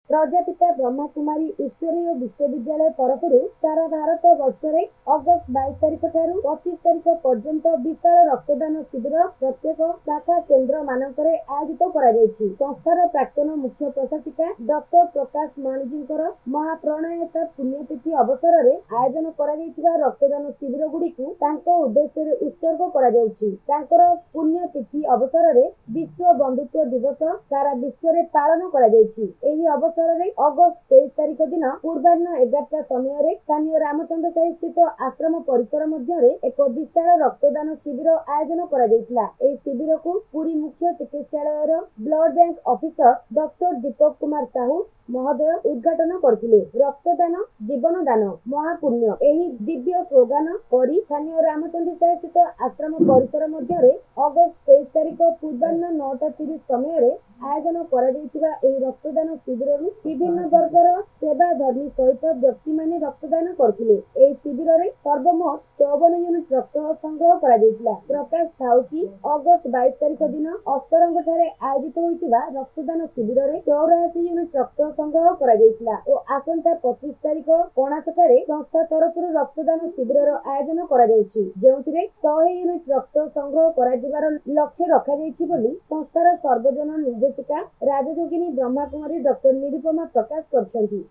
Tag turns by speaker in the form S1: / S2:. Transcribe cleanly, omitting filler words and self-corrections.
S1: प्रजापिता ब्रह्मकुमारी ईश्वरीय विश्वविद्यालय तरफ सारा भारत वर्ष में अगस्त 22 तारिख ठारू 25 तारिख पर्यंत विशाल रक्तदान शिविर प्रत्येक शाखा केन्द्र मानक आयोजित संस्थार प्राक्तन मुख्य प्रशासिका डॉक्टर प्रकाश माणिजी महाप्रणयता पुण्यतिथि अवसर में आयोजन कर रक्तदान शिविर गुड़ी उद्देश्य उत्सर्ग पुण्यतिथि अवसर में विश्व बंधुत्व दिवस सारा विश्व में पालन अवसर में अगस्त 23 तारिख दिन पूर्वाह्न 11टा समय स्थानीय रामचंद्र साही स्थित आश्रम परिसर मध्य एक विशाल रक्तदान शिविर आयोजन शिविर को पुरी मुख्य चिकित्सालय blood bank officer doctor Deepak Kumar Sahu महोदय उद्घाटन करथिले। रक्तदान जीवन दान महापुण्य एही दिव्य स्लोगान करी स्थानीय रामचंद्र साही स्थित आश्रम परिसर मध्य अगस्त 23 तारिख पूर्वाह्न 9:30 समय आयोजन रक्तदान शिविर विभिन्न वर्गर सेवाधर्मी सहित व्यक्ति माने रक्तदान करथिले। शिविर में सर्वमोट 54 यूनिट रक्त संग्रह प्रकाश थाउकी अगस्त 22 तारिख दिन अस्तरंग ठारे आयोजित होइतिबा रक्तदान शिविर में 84 यूनिट रक्त संग्रह और आसंता 25 तारिख कोणास ठारे संस्था तरफ रक्तदान शिविर आयोजन जो 100 यूनिट रक्त संग्रह कर लक्ष्य रखा संस्थार सर्वजन निर्देशिका राजयोगिनी ब्रह्मकुमारी डॉक्टर निरुपमा प्रकाश करछंती।